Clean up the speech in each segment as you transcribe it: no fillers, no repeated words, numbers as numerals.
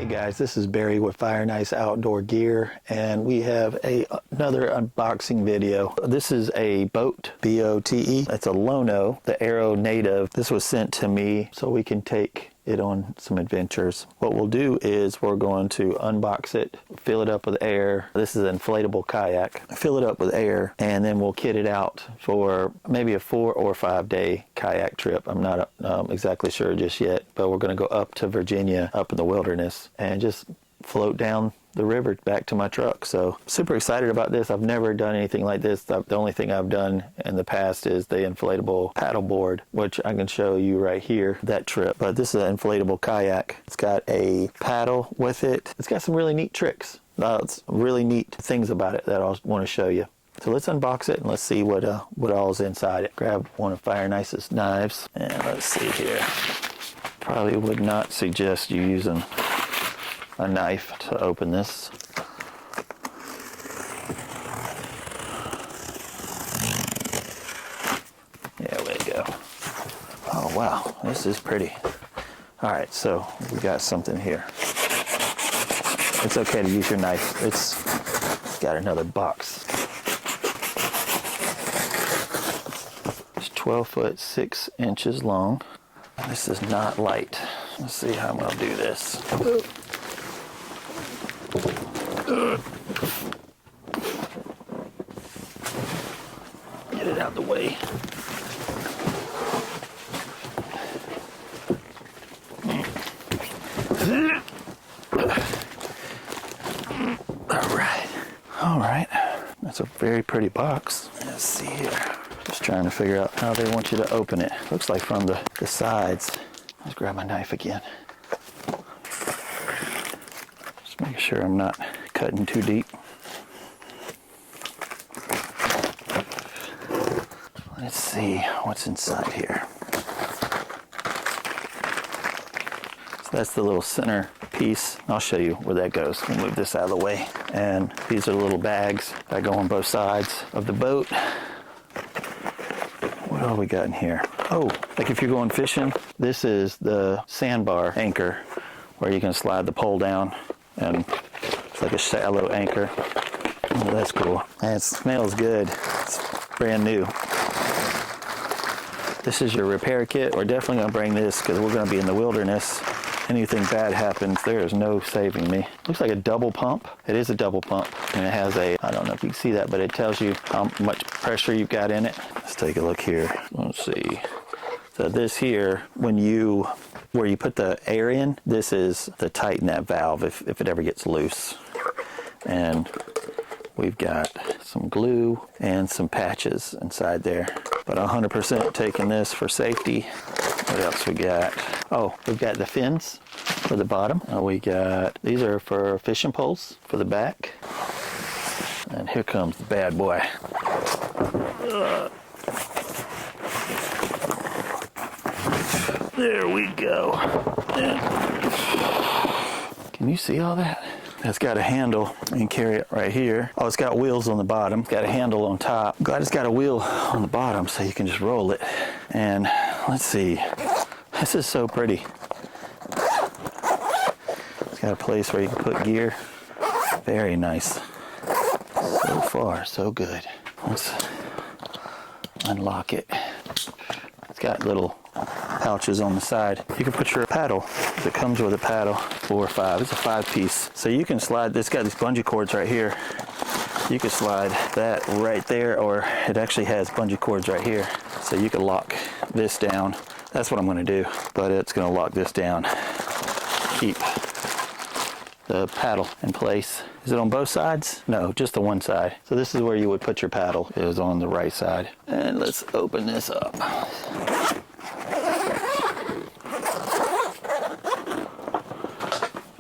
guys, this is Barry with FaO&x Outdoor Gear, and we have another unboxing video. This is a boat, B-O-T-E. It's a Lono, the Aero native. This was sent to me so we can take it on some adventures. What we'll do is we're going to unbox it, fill it up with air. This is an inflatable kayak. Fill it up with air, and then we'll kit it out for maybe a 4 or 5 day kayak trip. I'm not exactly sure just yet, but we're going to go up to Virginia, up in the wilderness, and just float down the river back to my truck. So super excited about this. I've never done anything like this. The only thing I've done in the past is the inflatable paddleboard, which I can show you right here, that trip. But this is an inflatable kayak. It's got a paddle with it. It's got some really neat tricks. It's really neat things about it that I want to show you. So let's unbox it and let's see what all is inside it. Grab one of FaO&x's knives and let's see here. Probably would not suggest you using a knife to open this. There we go. Oh wow, this is pretty. All right, so we got something here. It's okay to use your knife. It's got another box. It's 12 foot 6 inches long. This is not light. Let's see how I'm gonna do this. Get it out the way. All right. That's a very pretty box. Let's see here. Just trying to figure out how they want you to open it. Looks like from the sides. Let's grab my knife again. Just making sure I'm not cutting too deep. Let's see what's inside here. So that's the little center piece. I'll show you where that goes. We'll move this out of the way. And these are the little bags that go on both sides of the boat. What all we got in here? Oh, like if you're going fishing, this is the sandbar anchor where you can slide the pole down, and it's like a shallow anchor. Oh, that's cool. And it smells good. It's brand new. This is your repair kit. We're definitely going to bring this because we're going to be in the wilderness. Anything bad happens, there is no saving me. Looks like a double pump. It is a double pump, and it has a, I don't know if you can see that, but it tells you how much pressure you've got in it. Let's take a look here. Let's see. So this here, where you put the air in, this is to tighten that valve if it ever gets loose. And we've got some glue and some patches inside there. But 100% taking this for safety. What else we got? Oh, we've got the fins for the bottom. These are for fishing poles for the back. And here comes the bad boy. There we go. Can you see all that? It's got a handle. You can carry it right here. Oh, it's got wheels on the bottom. It's got a handle on top. I'm glad it's got a wheel on the bottom so you can just roll it. And let's see. This is so pretty. It's got a place where you can put gear. Very nice. So far, so good. Let's unlock it. It's got little pouches on the side. You can put your paddle. It comes with a paddle, 4 or 5. It's a 5-piece. So you can slide, it's got these bungee cords right here. You can slide that right there, or it actually has bungee cords right here. So you can lock this down. That's what I'm going to do. But it's going to lock this down. Keep the paddle in place. Is it on both sides? No, just the one side. So this is where you would put your paddle, is on the right side. And let's open this up.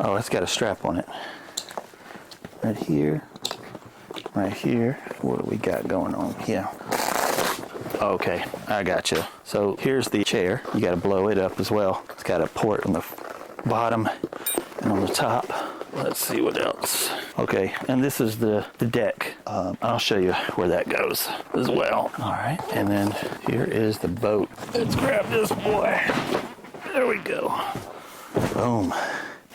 Oh, it's got a strap on it. Right here. Right here. What do we got going on here? Okay, I got you. So here's the chair. You got to blow it up as well. It's got a port on the bottom and on the top. Let's see what else. Okay, and this is the deck. I'll show you where that goes as well. All right, and then here is the boat. Let's grab this boy. There we go. Boom.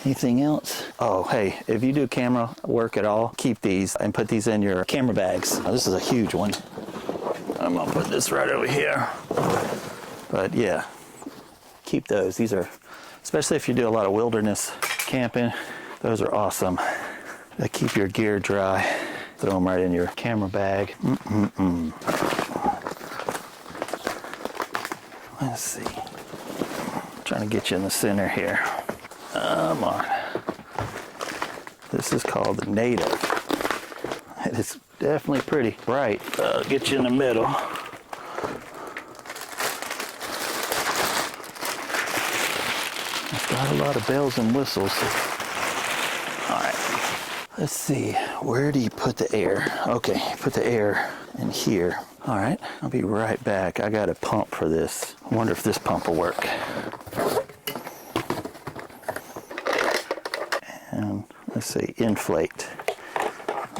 Anything else? Oh, hey, if you do camera work at all, keep these and put these in your camera bags. Now, this is a huge one. I'm gonna put this right over here. But yeah, keep those. These are, especially if you do a lot of wilderness camping, those are awesome. They keep your gear dry. Throw them right in your camera bag. Let's see. I'm trying to get you in the center here. Come on. This is called the Native. It is definitely pretty bright. Get you in the middle. It's got a lot of bells and whistles. All right. Let's see. Where do you put the air? Okay, put the air in here. All right, I'll be right back. I got a pump for this. I wonder if this pump will work. And let's say inflate.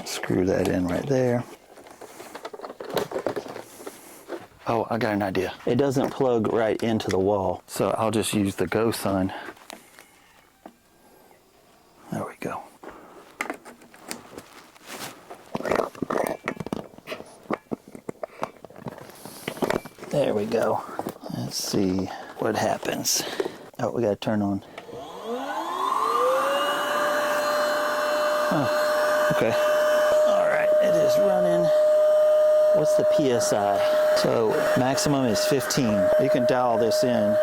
Screw that in right there. Oh, I got an idea. It doesn't plug right into the wall, so I'll just use the GoSun. There we go. There we go. Let's see what happens. Oh, we gotta turn on. Oh, okay. All right, it is running. What's the PSI? So maximum is 15. You can dial this in.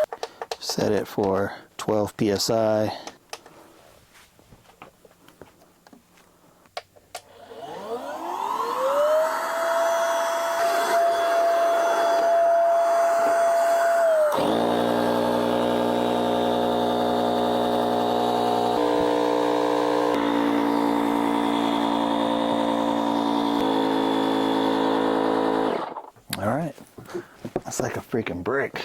Set it for 12 PSI. All right, that's like a freaking brick.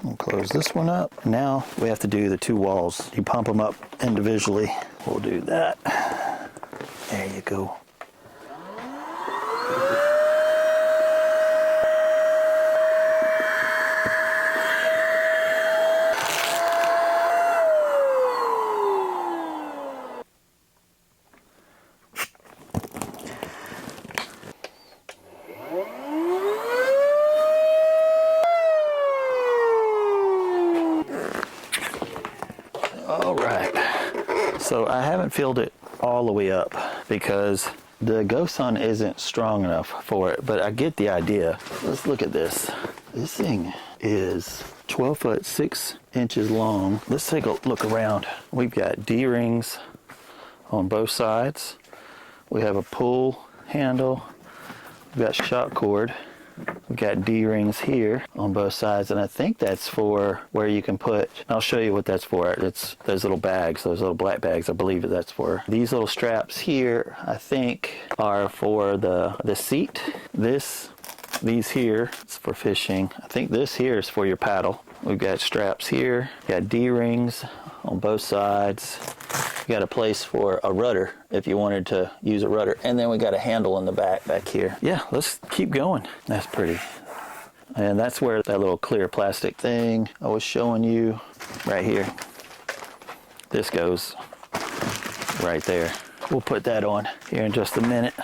We'll close this one up. Now we have to do the two walls. You pump them up individually. We'll do that. There you go. All right, so I haven't filled it all the way up because the GoSun isn't strong enough for it, but I get the idea. Let's look at this. This thing is 12 foot 6 inches long. Let's take a look around. We've got D-rings on both sides. We have a pull handle. We've got shock cord. We've got D-rings here on both sides, and I think that's for where you can put, I'll show you what that's for. It's those little bags, those little black bags, I believe that's for. These little straps here, I think, are for the seat. These here, it's for fishing. I think this here is for your paddle. We've got straps here, got D-rings on both sides. We got a place for a rudder if you wanted to use a rudder. And then we got a handle in the back here. Yeah, let's keep going. That's pretty. And that's where that little clear plastic thing I was showing you right here. This goes right there. We'll put that on here in just a minute.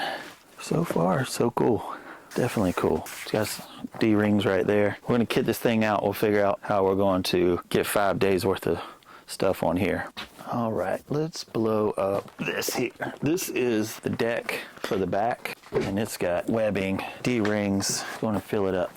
So far, so cool. Definitely cool. It's got D-rings right there. We're gonna kit this thing out. We'll figure out how we're going to get 5 days worth of stuff on here. All right, let's blow up this here. This is the deck for the back, and it's got webbing, D-rings. Going to fill it up.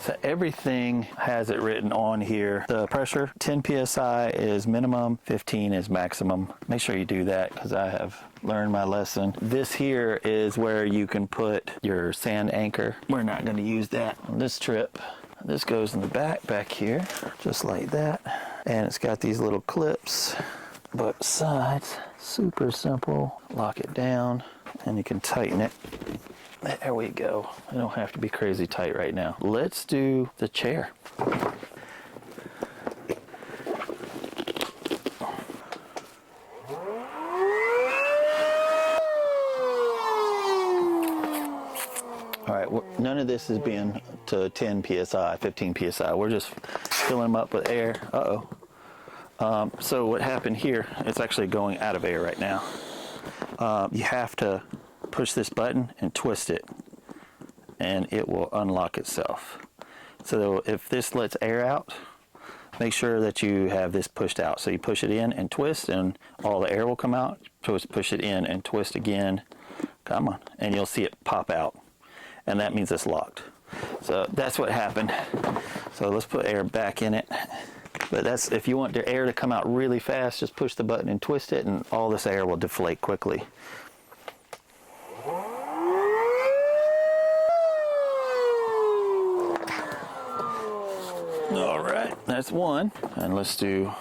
So everything has it written on here. The pressure, 10 PSI is minimum, 15 is maximum. Make sure you do that because I have learned my lesson. This here is where you can put your sand anchor. We're not going to use that on this trip. This goes in the back here, just like that. And it's got these little clips, both sides. Super simple. Lock it down and you can tighten it. There we go. I don't have to be crazy tight right now. Let's do the chair. All right, none of this is being to 10 psi, 15 psi. We're just filling them up with air. So what happened here, it's actually going out of air right now. You have to push this button and twist it, and it will unlock itself. So if this lets air out, make sure that you have this pushed out. So you push it in and twist, and all the air will come out. Push it in and twist again. Come on, and you'll see it pop out. And that means it's locked. So that's what happened. So let's put air back in it. But that's, if you want the air to come out really fast, just push the button and twist it, and all this air will deflate quickly. All right, that's one. And let's do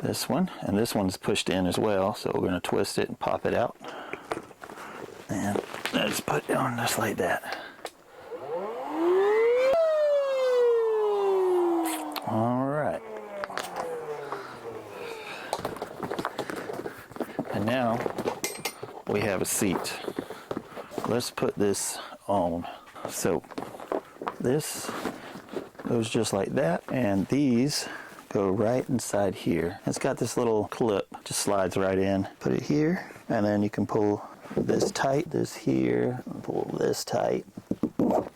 this one. And this one's pushed in as well. So we're going to twist it and pop it out. And let's put it on just like that. All right. And now we have a seat. Let's put this on. So this goes just like that, and these go right inside here. It's got this little clip, just slides right in. Put it here, and then you can pull this tight, this here, and pull this tight. And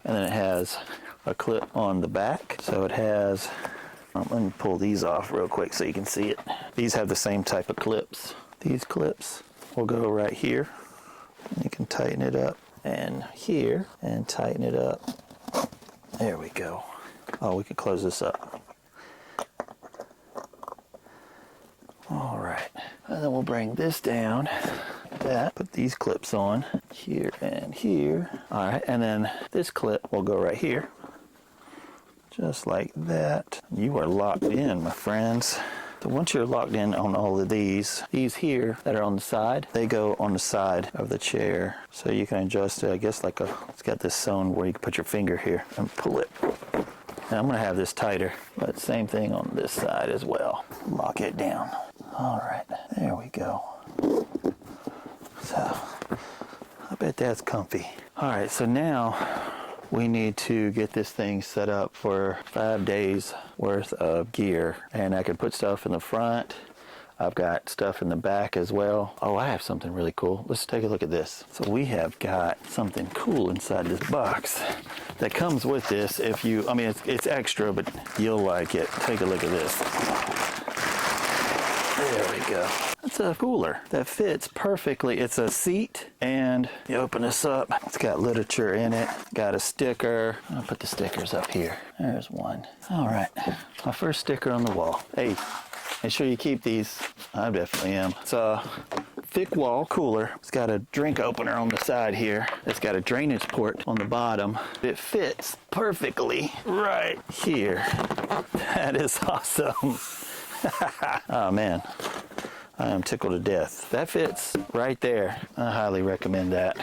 then it has a clip on the back. So it has, let me pull these off real quick so you can see it. These have the same type of clips. These clips will go right here. You can tighten it up, and here, and tighten it up. There we go. Oh, we can close this up. All right, and then we'll bring this down. That, put these clips on here and here. All right, and then this clip will go right here, just like that. You are locked in, my friends. So once you're locked in on all of these here that are on the side, they go on the side of the chair. So you can adjust it, I guess, like it's got this sewn where you can put your finger here and pull it. And I'm gonna have this tighter, but same thing on this side as well. Lock it down. All right, there we go. So, I bet that's comfy. All right, so now we need to get this thing set up for 5 days worth of gear. And I can put stuff in the front. I've got stuff in the back as well. Oh, I have something really cool. Let's take a look at this. So we have got something cool inside this box that comes with this. If you, I mean, it's extra, but you'll like it. Take a look at this. There we go. It's a cooler that fits perfectly. It's a seat, and you open this up. It's got literature in it. Got a sticker. I'll put the stickers up here. There's one. All right, my first sticker on the wall. Hey, make sure you keep these. I definitely am. It's a thick wall cooler. It's got a drink opener on the side here. It's got a drainage port on the bottom. It fits perfectly right here. That is awesome. Oh man, I am tickled to death. That fits right there. I highly recommend that.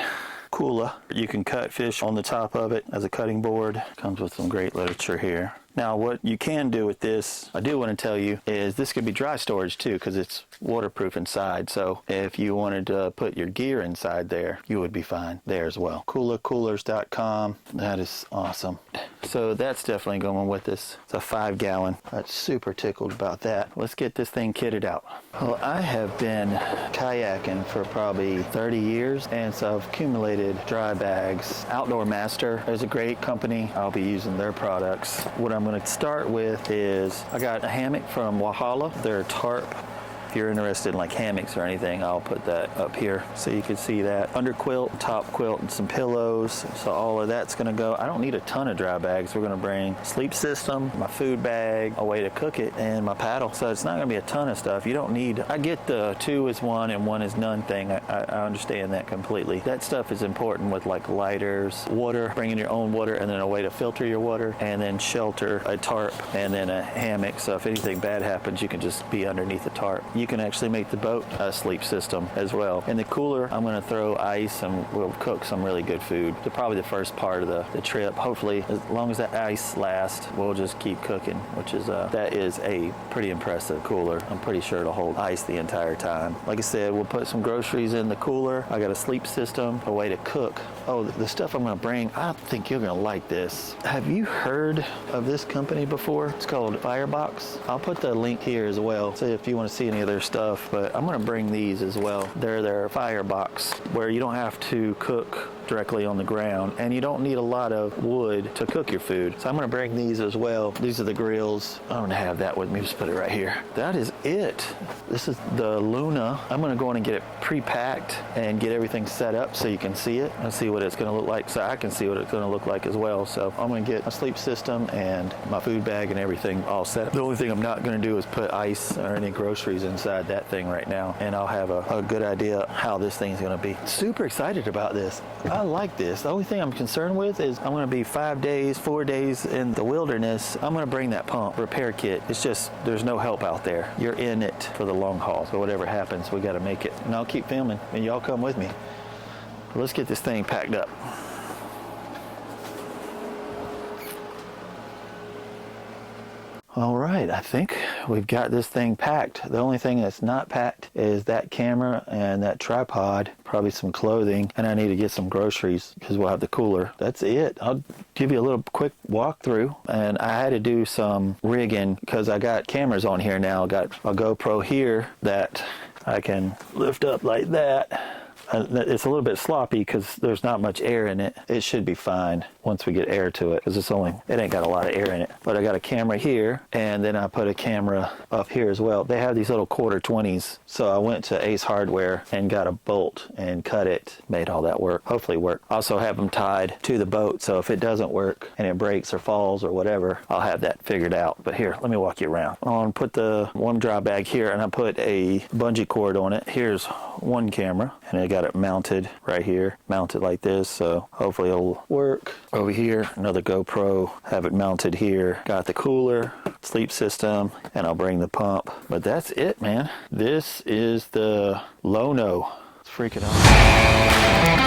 Cooler. You can cut fish on the top of it as a cutting board. Comes with some great literature here. Now what you can do with this, I do want to tell you, is this could be dry storage too, because it's waterproof inside. So if you wanted to put your gear inside there, you would be fine there as well. Coolers.com. That is awesome. So that's definitely going with this. It's a 5-gallon. I'm super tickled about that. Let's get this thing kitted out. Well, I have been kayaking for probably 30 years, and so I've accumulated dry bags. Outdoor Master is a great company. I'll be using their products. What I'm going to start with is I got a hammock from Wahala. Their tarp. If you're interested in like hammocks or anything, I'll put that up here so you can see that. Under quilt, top quilt, and some pillows. So all of that's gonna go. I don't need a ton of dry bags. We're gonna bring sleep system, my food bag, a way to cook it, and my paddle. So it's not gonna be a ton of stuff. You don't need, I get the 2 is 1 and 1 is none thing. I understand that completely. That stuff is important with like lighters, water, bringing your own water, and then a way to filter your water, and then shelter, a tarp, and then a hammock. So if anything bad happens, you can just be underneath the tarp. you can actually make the boat a sleep system as well. In the cooler, I'm going to throw ice and we'll cook some really good food. So probably the first part of the trip. Hopefully, as long as that ice lasts, we'll just keep cooking, which is that is a pretty impressive cooler. I'm pretty sure it'll hold ice the entire time. Like I said, we'll put some groceries in the cooler. I got a sleep system, a way to cook. Oh, the stuff I'm going to bring, I think you're going to like this. Have you heard of this company before? It's called Firebox. I'll put the link here as well, so if you want to see any of their stuff, but I'm going to bring these as well. They're their Firebox, where you don't have to cook directly on the ground and you don't need a lot of wood to cook your food. So I'm going to bring these as well. These are the grills. I don't have that with me. Just put it right here. That is it. This is the Luna. I'm going to go in and get it pre-packed and get everything set up so you can see it and see what it's going to look like, so I can see what it's going to look like as well. So I'm going to get a sleep system and my food bag and everything all set up. The only thing I'm not going to do is put ice or any groceries inside that thing right now, and I'll have a good idea how this thing's going to be. Super excited about this. I like this. The only thing I'm concerned with is I'm going to be 4 days in the wilderness. I'm going to bring that pump repair kit. It's just, there's no help out there. You're in it for the long haul. So whatever happens, we got to make it. And I'll keep filming and y'all come with me. Let's get this thing packed up. All right, I think we've got this thing packed. The only thing that's not packed is that camera and that tripod, probably some clothing, and I need to get some groceries because we'll have the cooler. That's it. I'll give you a little quick walkthrough, and I had to do some rigging because I got cameras on here now. I got a GoPro here that I can lift up like that. It's a little bit sloppy because there's not much air in it. It should be fine once we get air to it because it ain't got a lot of air in it. But I got a camera here, and then I put a camera up here as well. They have these little quarter 20s. So I went to Ace Hardware and got a bolt and cut it. Made all that work. Hopefully work. Also have them tied to the boat, so if it doesn't work and it breaks or falls or whatever, I'll have that figured out. But here, let me walk you around. I'm gonna put the one dry bag here, and I put a bungee cord on it. Here's one camera, and I got it mounted right here, mounted like this, so hopefully it'll work. Over here, another GoPro, have it mounted here. Got the cooler, sleep system, and I'll bring the pump. But that's it, man. This is the Lono. It's freaking awesome.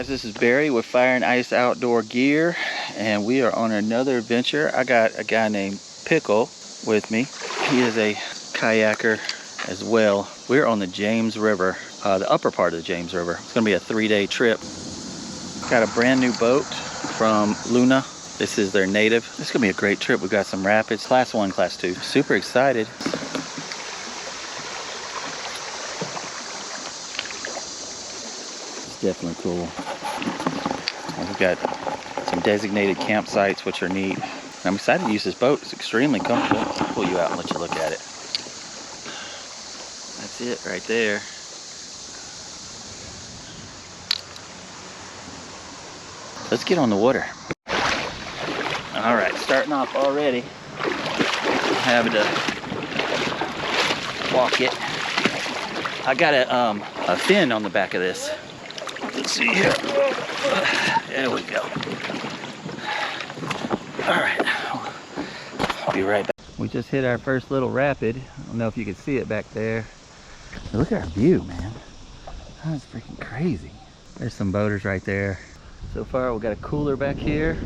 This is Barry with Fire&Ice Outdoor Gear, and we are on another adventure. I got a guy named Pickle with me. He is a kayaker as well. We're on the James River, the upper part of the James River. It's going to be a 3-day trip. Got a brand new boat from Luna. This is their native. This is going to be a great trip. We've got some rapids, class 1, class 2. Super excited. It's definitely cool. We've got some designated campsites, which are neat. I'm excited to use this boat. It's extremely comfortable. I'll pull you out and let you look at it. That's it right there. Let's get on the water. All right, starting off already. Having to walk it. I got a fin on the back of this. Let's see here. There we go. All right. I'll be right back. We just hit our first little rapid. I don't know if you can see it back there. Look at our view, man. That's freaking crazy. There's some boaters right there. So far, we got a cooler back here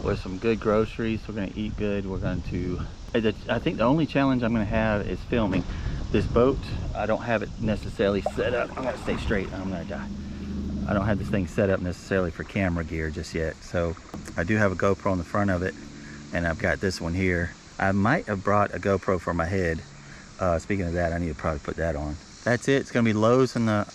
with some good groceries. We're gonna eat good. We're going to, I think the only challenge I'm gonna have is filming. This boat, I don't have it necessarily set up. I'm gonna stay straight, I'm gonna die. I don't have this thing set up necessarily for camera gear just yet. So I do have a GoPro on the front of it, and I've got this one here. I might have brought a GoPro for my head. Speaking of that, I need to probably put that on. That's it. It's gonna be lows in the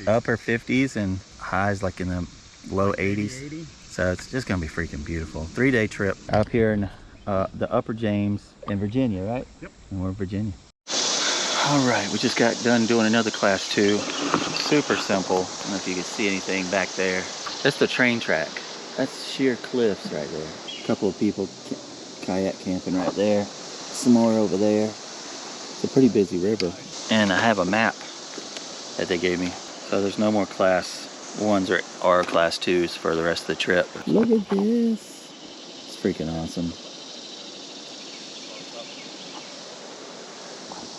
upper 50s and highs like in the low 80s. So it's just gonna be freaking beautiful. 3-day trip out here in the Upper James in Virginia, right? Yep. And we're in Virginia. All right, we just got done doing another class 2. Super simple. I don't know if you can see anything back there. That's the train track. That's sheer cliffs right there. A couple of people kayak camping right there. Some more over there. It's a pretty busy river. And I have a map that they gave me. So there's no more class 1s or class 2s for the rest of the trip. Look at this. It's freaking awesome.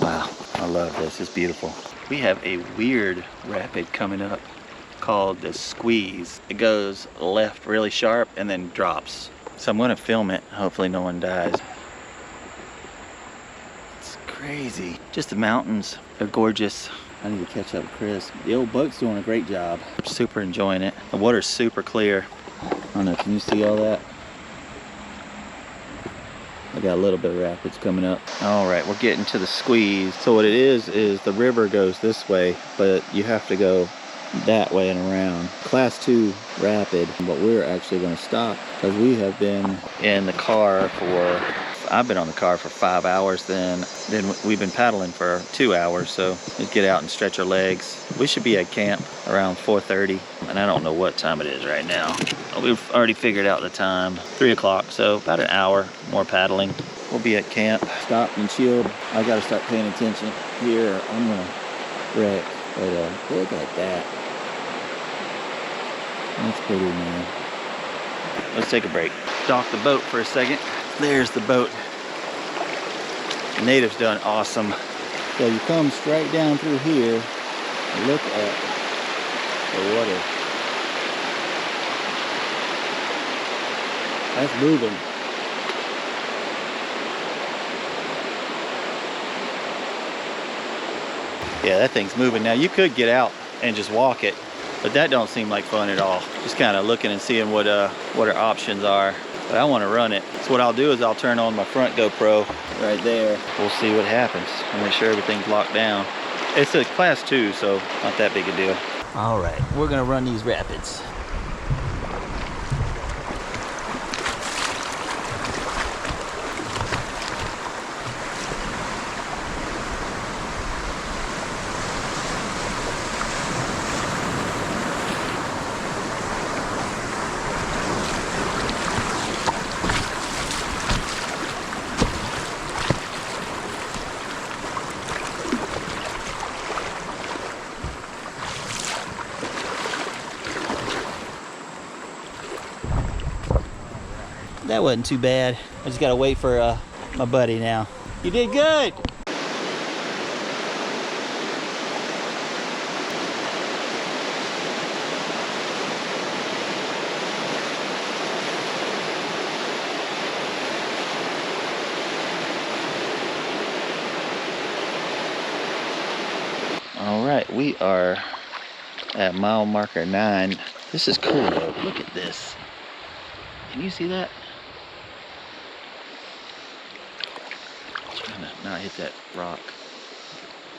Wow, I love this. It's beautiful. We have a weird rapid coming up called the Squeeze. It goes left really sharp and then drops. So I'm going to film it. Hopefully no one dies. It's crazy. Just the mountains. They're gorgeous. I need to catch up with Chris. The old boat's doing a great job. I'm super enjoying it. The water's super clear. I don't know, can you see all that? I got a little bit of rapids coming up. All right, we're getting to the Squeeze. So what it is the river goes this way, but you have to go that way and around. Class 2 rapid, but we're actually going to stop because we have been in the car for, I've been on the car for 5 hours, then we've been paddling for 2 hours, so let's get out and stretch our legs. We should be at camp around 4:30, and I don't know what time it is right now. We've already figured out the time, 3 o'clock, so about an hour more paddling. We'll be at camp. Stop and chill. I gotta start paying attention here, or I'm gonna wreck. But look at that. That's pretty, man. Let's take a break. Dock the boat for a second. There's the boat. The native's done awesome. So you come straight down through here and look at the water. That's moving. Yeah, that thing's moving. Now you could get out and just walk it, but that don't seem like fun at all. Just kind of looking and seeing what our options are. But I want to run it. So what I'll do is I'll turn on my front GoPro right there. We'll see what happens. I'll make sure everything's locked down. It's a class 2, so not that big a deal. All right, we're gonna run these rapids. That wasn't too bad. I just gotta wait for my buddy now. You did good. All right, we are at mile marker 9. This is cool though. Look at this. Can you see that? Trying to not hit that rock.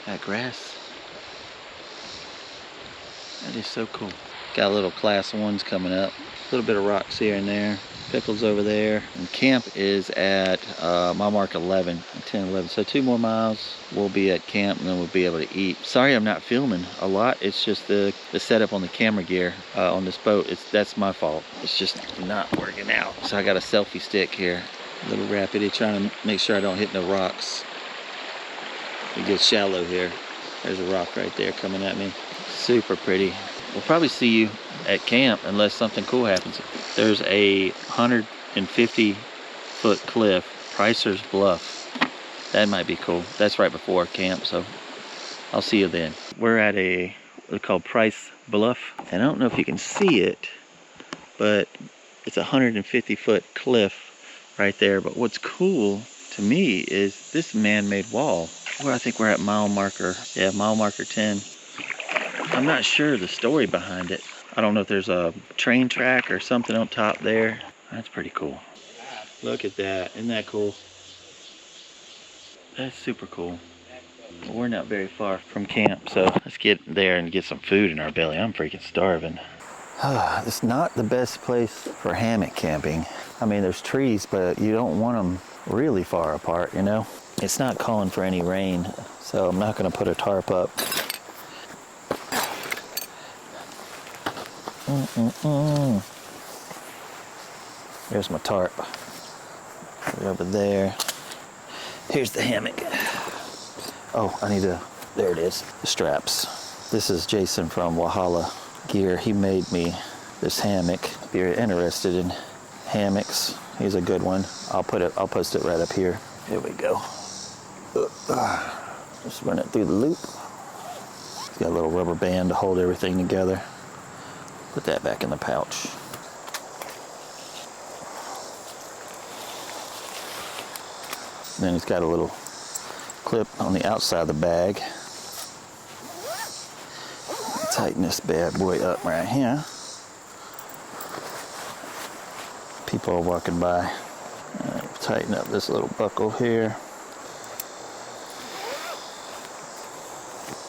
That grass. That is so cool. Got a little class 1s coming up. A little bit of rocks here and there. Pickles over there. And camp is at mile mark 11, 10, 11. So 2 more miles, we'll be at camp and then we'll be able to eat. Sorry I'm not filming a lot. It's just the setup on the camera gear on this boat. That's my fault. It's just not working out. So I got a selfie stick here. A little rapidy, trying to make sure I don't hit no rocks. It gets shallow here. There's a rock right there coming at me. Super pretty. we'll probably see you at camp unless something cool happens. There's a 150-foot cliff, Pricer's Bluff. That might be cool. That's right before camp, so I'll see you then. We're at what's called Price Bluff, and I don't know if you can see it, but it's a 150-foot cliff right there. But what's cool to me is this man-made wall. Well, I think we're at mile marker 10. I'm not sure the story behind it. I don't know if there's a train track or something on top there. That's pretty cool. Look at that. Isn't that cool? That's super cool. Well, we're not very far from camp, so let's get there and get some food in our belly. I'm freaking starving. It's not the best place for hammock camping. I mean, there's trees, but you don't want them really far apart, you know? It's not calling for any rain, so I'm not going to put a tarp up. There's my tarp. Put it over there. Here's the hammock. Oh, there it is, the straps. This is Jason from Walhalla Gear. He made me this hammock. If you're interested in hammocks, he's a good one. I'll post it right up here. Here we go. Just run it through the loop. It's got a little rubber band to hold everything together. Put that back in the pouch. Then it's got a little clip on the outside of the bag. Tighten this bad boy up right here. People are walking by. Tighten up this little buckle here.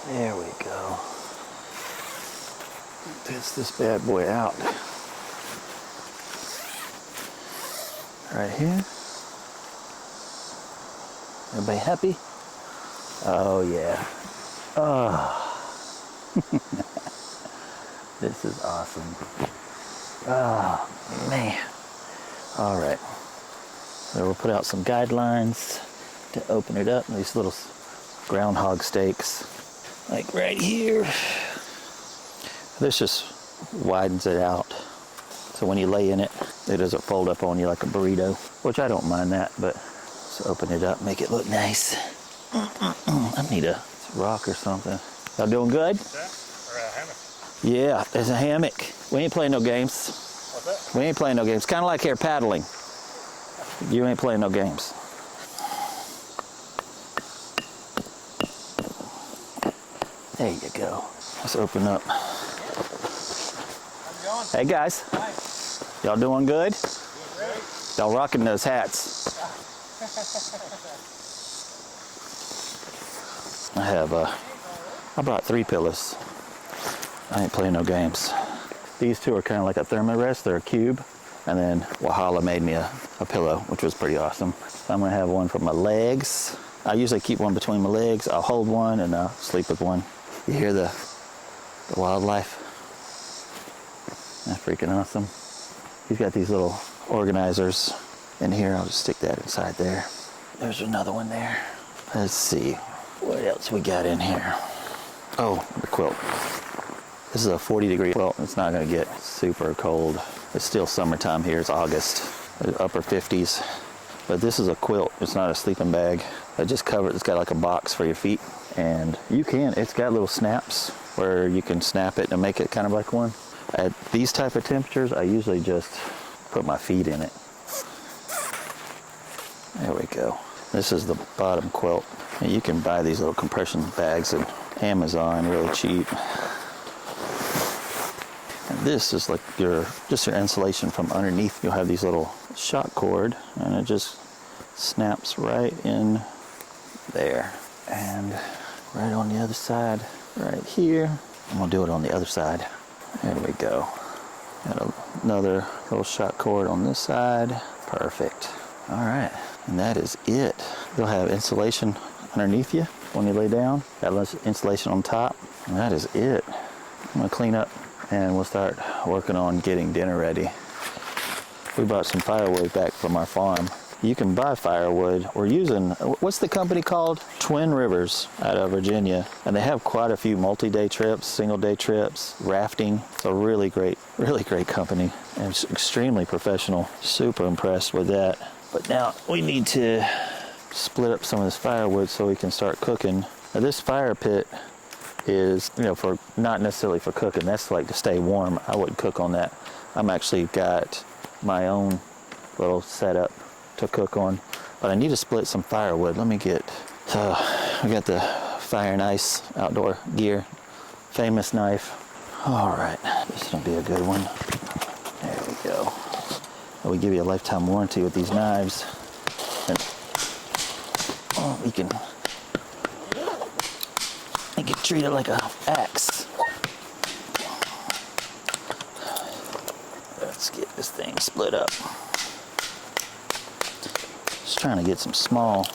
There we go. Test this bad boy out. Right here. Everybody happy? Oh yeah. Oh. This is awesome. Oh man. All right. So we'll put out some guidelines to open it up. These little groundhog stakes, like right here. This just widens it out. So when you lay in it, it doesn't fold up on you like a burrito, which I don't mind that, but let's open it up, make it look nice. I need a rock or something. Y'all doing good? Or a hammock. Yeah, it's a hammock. We ain't playing no games. What's that? We ain't playing no games. Kind of like here paddling. You ain't playing no games. There you go. Let's open up. How's it going? Hey guys. Hi. Y'all doing good? Doing great. Y'all rocking those hats. I brought 3 pillows. I ain't playing no games. These 2 are kind of like a thermarest. They're a cube. And then Walhalla made me a pillow, which was pretty awesome. So I'm gonna have one for my legs. I usually keep one between my legs. I'll hold one and I'll sleep with one. You hear the wildlife? That's freaking awesome. He's got these little organizers in here. I'll just stick that inside there. There's another one there. Let's see. What else we got in here? Oh, the quilt. This is a 40-degree quilt. It's not going to get super cold. It's still summertime here. It's August. Upper 50s. But this is a quilt. It's not a sleeping bag. It just covers. It's got like a box for your feet. And it's got little snaps where you can snap it and make it kind of like one. At these type of temperatures, I usually just put my feet in it. There we go. This is the bottom quilt. And you can buy these little compression bags at Amazon really cheap. And this is like your insulation from underneath. You'll have these little shock cord and it just snaps right in there. And right on the other side, right here. I'm gonna do it on the other side. There we go. Got another little shock cord on this side. Perfect. All right, and that is it. You'll have insulation underneath you when you lay down. Got insulation on top, and that is it. I'm gonna clean up and we'll start working on getting dinner ready. We brought some firewood back from our farm. you can buy firewood. We're using, what's the company called? Twin Rivers out of Virginia. And they have quite a few multi-day trips, single-day trips, rafting. It's a really great company. And it's extremely professional. Super impressed with that. But now we need to split up some of this firewood so we can start cooking. Now this fire pit is, for not necessarily for cooking. That's like to stay warm. I wouldn't cook on that. I'm actually got my own little setup to cook on, but I need to split some firewood. Let me get, we got the fire and ice outdoor gear, famous knife. All right, this will be a good one. There we go. We give you a lifetime warranty with these knives, and you can treat it like a axe. Let's get this thing split up. Just trying to get some small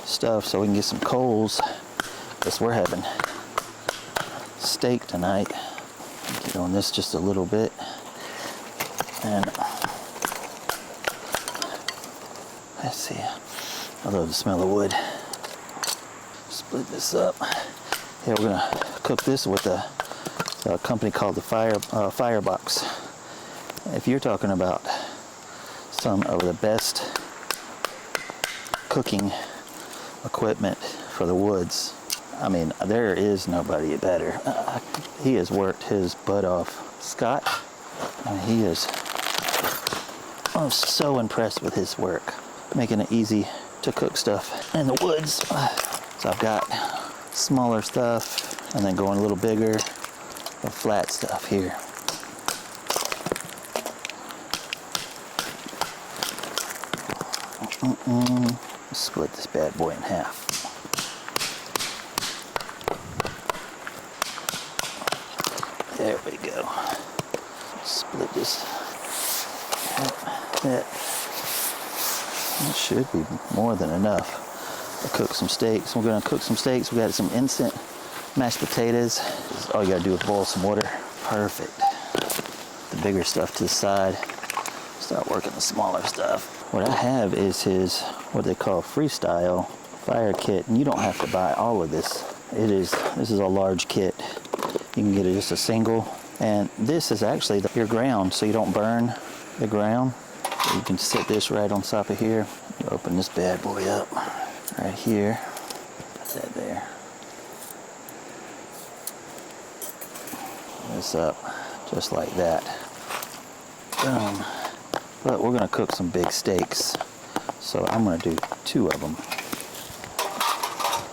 stuff so we can get some coals, because we're having steak tonight. Get on this just a little bit, and let's see. I love the smell of wood. Split this up. Yeah, we're gonna cook this with a company called the Firebox. If you're talking about some of the best cooking equipment for the woods, I mean, there is nobody better. He has worked his butt off. Scott, I'm so impressed with his work, making it easy to cook stuff in the woods. So I've got smaller stuff, and then going a little bigger, the flat stuff here. Split this bad boy in half. There we go. Split this. That should be more than enough. I'll cook some steaks. We're gonna cook some steaks. We got some instant mashed potatoes. All you gotta do is boil some water. Perfect. The bigger stuff to the side. Start working the smaller stuff. What I have is his, what they call freestyle fire kit, and you don't have to buy all of this. This is a large kit. You can get it just a single, and this is actually your ground, so you don't burn the ground. So you can set this right on top of here. You open this bad boy up right here. Put that there. This up just like that. Boom. But we're gonna cook some big steaks, so I'm gonna do 2 of them,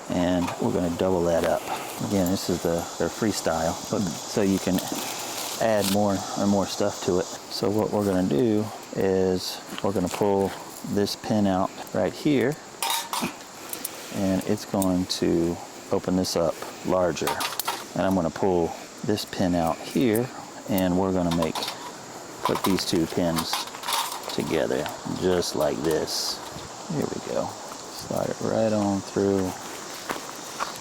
and we're gonna double that up. Again, this is their freestyle, so you can add more and more stuff to it. So what we're gonna do is we're gonna pull this pin out right here, and it's going to open this up larger. And I'm gonna pull this pin out here, and we're gonna put these 2 pins together just like this. Here we go. Slide it right on through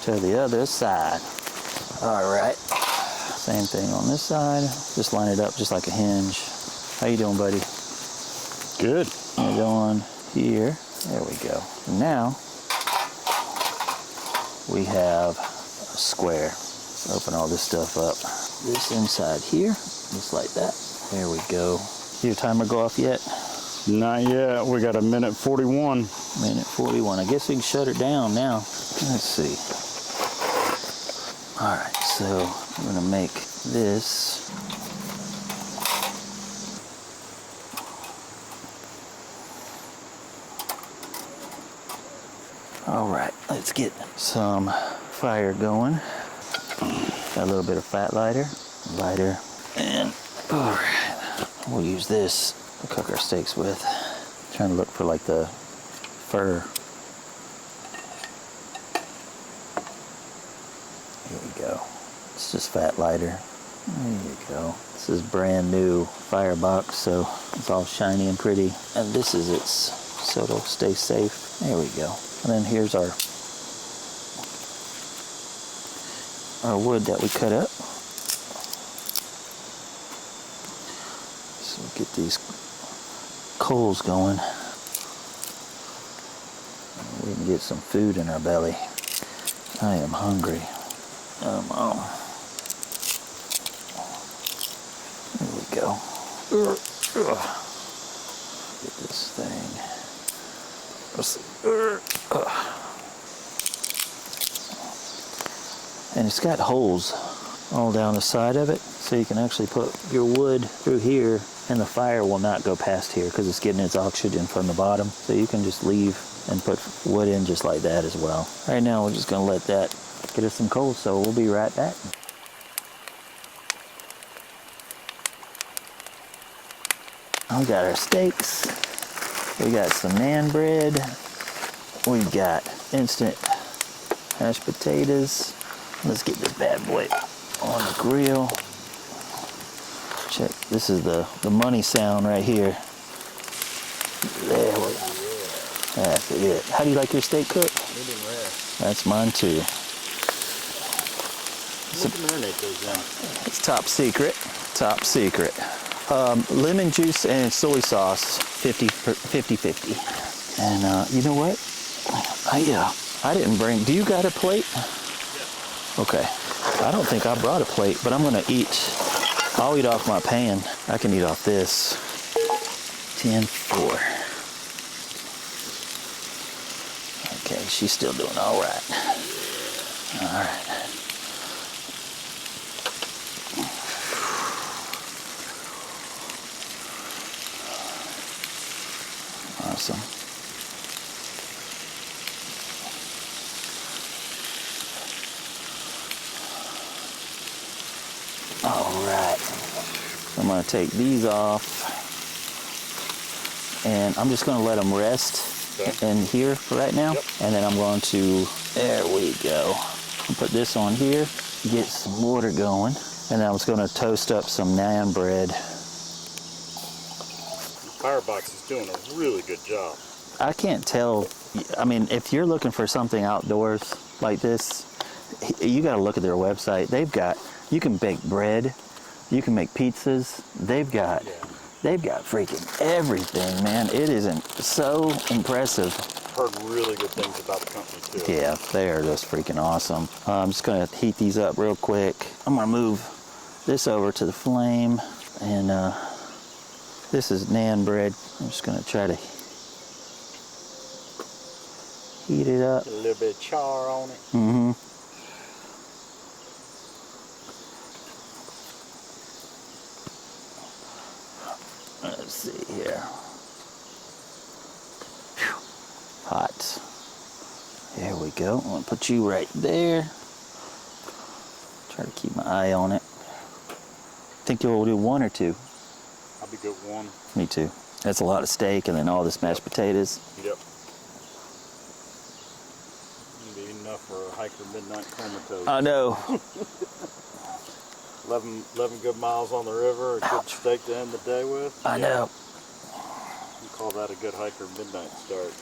to the other side. All right, same thing on this side. Just line it up just like a hinge. How you doing, buddy? Good. And go on here. There we go. Now we have a square. Let's open all this stuff up. This inside here, just like that. There we go. Your timer go off yet? Not yet. We got a minute 41. Minute 41. I guess we can shut it down now. Let's see. All right, so I'm gonna make this. All right, let's get some fire going. Got a little bit of fat lighter, and all right, we'll use this to cook our steaks with. Trying to look for like the fur. Here we go. It's just fat lighter. There you go. This is brand new firebox, so it's all shiny and pretty. And this is its, so it'll stay safe. There we go. And then here's our wood that we cut up. So get these coals going. We can get some food in our belly. I am hungry. There we go. Get this thing. And it's got holes all down the side of it, so you can actually put your wood through here, and the fire will not go past here because it's getting its oxygen from the bottom. So you can just leave and put wood in just like that as well. Right now we're just gonna let that get us some coals, so we'll be right back. We got our steaks, we got some naan bread, we got instant mashed potatoes. Let's get this bad boy on the grill. Check, this is the money sound right here. There we go. That's it. How do you like your steak cooked? Medium rare. That's mine too. What can marinate those in? It's top secret. Top secret. Lemon juice and soy sauce, 50-50. And you know what? I didn't bring. Do you got a plate? Okay. I don't think I brought a plate, but I'm gonna eat. I'll eat off my pan. I can eat off this. 10-4. Okay, she's still doing all right. All right. Awesome. All right. I'm going to take these off, and I'm just going to let them rest in here for right now. Yep. And then I'm going to, there we go. I'll put this on here, get some water going, and then I'm just going to toast up some naan bread. Firebox is doing a really good job. I can't tell. I mean, if you're looking for something outdoors like this, you got to look at their website. They've got, you can bake bread, you can make pizzas. They've got freaking everything, man. It isn't so impressive. Heard really good things about the company too. Yeah, they are just freaking awesome. I'm just gonna heat these up real quick. I'm gonna move this over to the flame, and this is naan bread. I'm just gonna try to heat it up. A little bit of char on it. Mm-hmm. Let's see here. Whew. Hot. There we go. I'm gonna put you right there. Try to keep my eye on it. Think you'll do one or two? I'll be good one. Me too. That's a lot of steak and then all this mashed potatoes. Yep. It'll be enough for a hiker midnight comatose. I know. 11 good miles on the river, a good steak to end the day with. I know. You call that a good hiker midnight start.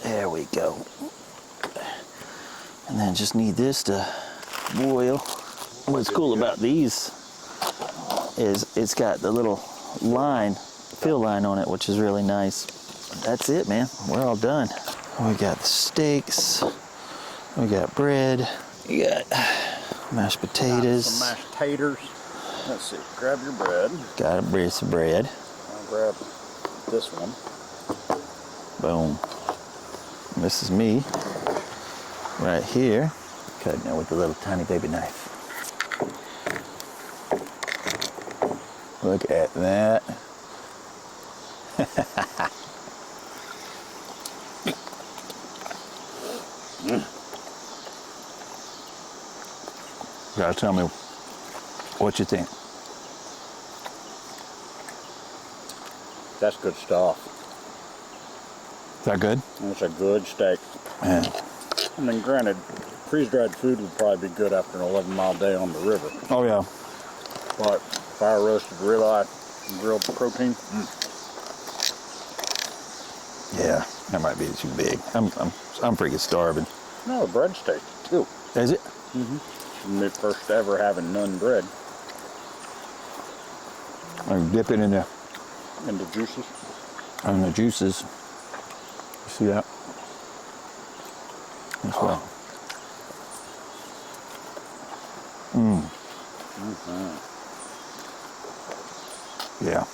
There we go. And then just need this to boil. What's cool about these is it's got the little line, fill line on it, which is really nice. That's it, man. We're all done. We got the steaks. We got bread. We got mashed potatoes. Some mashed taters. Let's see. Grab your bread. Got some bread. I'll grab this one. Boom. And this is me right here, cutting it with the little tiny baby knife. Look at that. You gotta tell me what you think. That's good stuff. Is that good? That's a good steak. Man. I mean, granted, freeze-dried food would probably be good after an 11-mile day on the river. Oh yeah. But fire-roasted ribeye, grilled protein. Yeah, that might be too big. I'm freaking starving. No, the bread steak too. Is it? Mm-hmm. My first ever having none bread. I can dip it in there. And the juices. And the juices. You see that? As well. Yeah.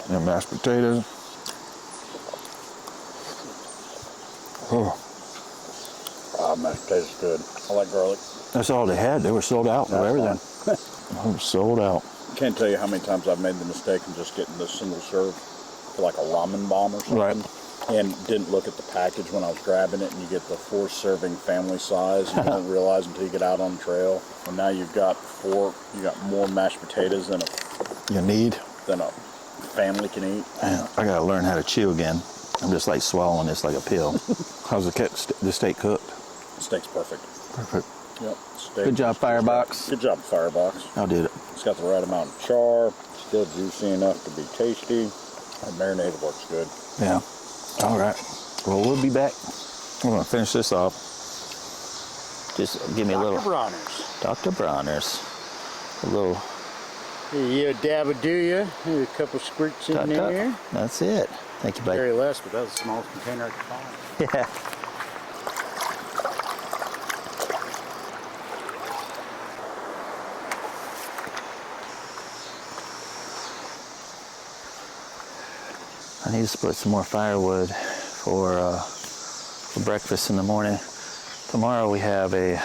And mashed potatoes. Oh. Mashed potatoes good. I like garlic. That's all they had. They were sold out of everything. They were sold out. Can't tell you how many times I've made the mistake of just getting the single serve for like a ramen bomb or something. Right. And didn't look at the package when I was grabbing it, and you get the 4-serving family size, and you don't realize until you get out on the trail. And now you've got more mashed potatoes than a family can eat. Man, I gotta learn how to chew again. I'm just like swallowing this like a pill. How's the steak cooked? The steak's perfect. Perfect. Yep. Steak. Good job, Firebox. Good job, Firebox. I did it. It's got the right amount of char, still juicy enough to be tasty. And marinated works good. Yeah. All right. Well, we'll be back. We're gonna finish this off. Just give me a little. Dr. Bronner's. A little. Yeah, a dab of do ya. A couple squirts in there. That's it. Thank you, buddy. Very less, but that was the smallest container I could find. Yeah. I need to split some more firewood for breakfast in the morning. Tomorrow we have a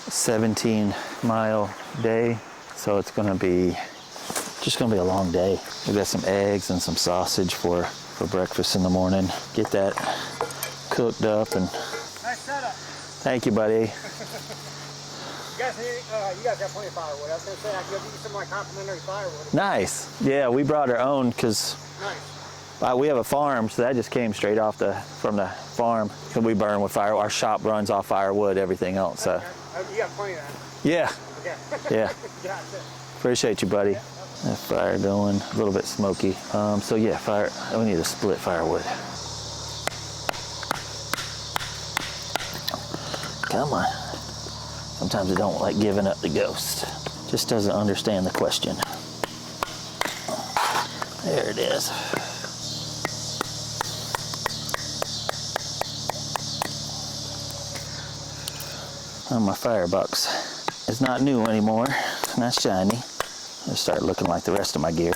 17-mile day, so it's going to be just going to be a long day. We got some eggs and some sausage for breakfast in the morning. Get that cooked up and. Nice setup. Thank you, buddy. You guys got plenty of firewood. I was going to say I could give you some of my complimentary firewood. Nice. Yeah, we brought our own because. Nice. We have a farm, so that just came straight off from the farm. And we burn with fire. Our shop runs off firewood, everything else. So. Okay. You got plenty of that. Yeah. Okay. Yeah. Gotcha. Appreciate you, buddy. That fire going, a little bit smoky. So yeah, fire. We need to split firewood. Come on. Sometimes I don't like giving up the ghost. Just doesn't understand the question. There it is. Oh, my firebox is not new anymore. It's not shiny. It'll start looking like the rest of my gear.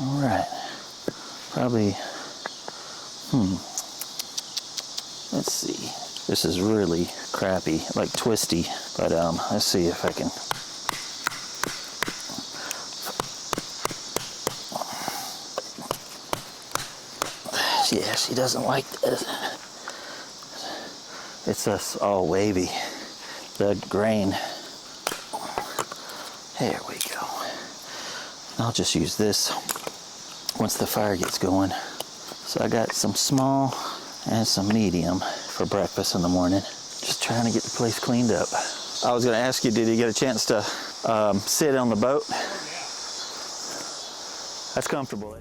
All right. Probably, let's see. This is really crappy, like twisty, but let's see if I can. Yeah, she doesn't like this. It's just all wavy, the grain. There we go. I'll just use this once the fire gets going. So I got some small and some medium for breakfast in the morning. Just trying to get the place cleaned up. I was gonna ask you, did you get a chance to sit on the boat? Oh, yeah. That's comfortable.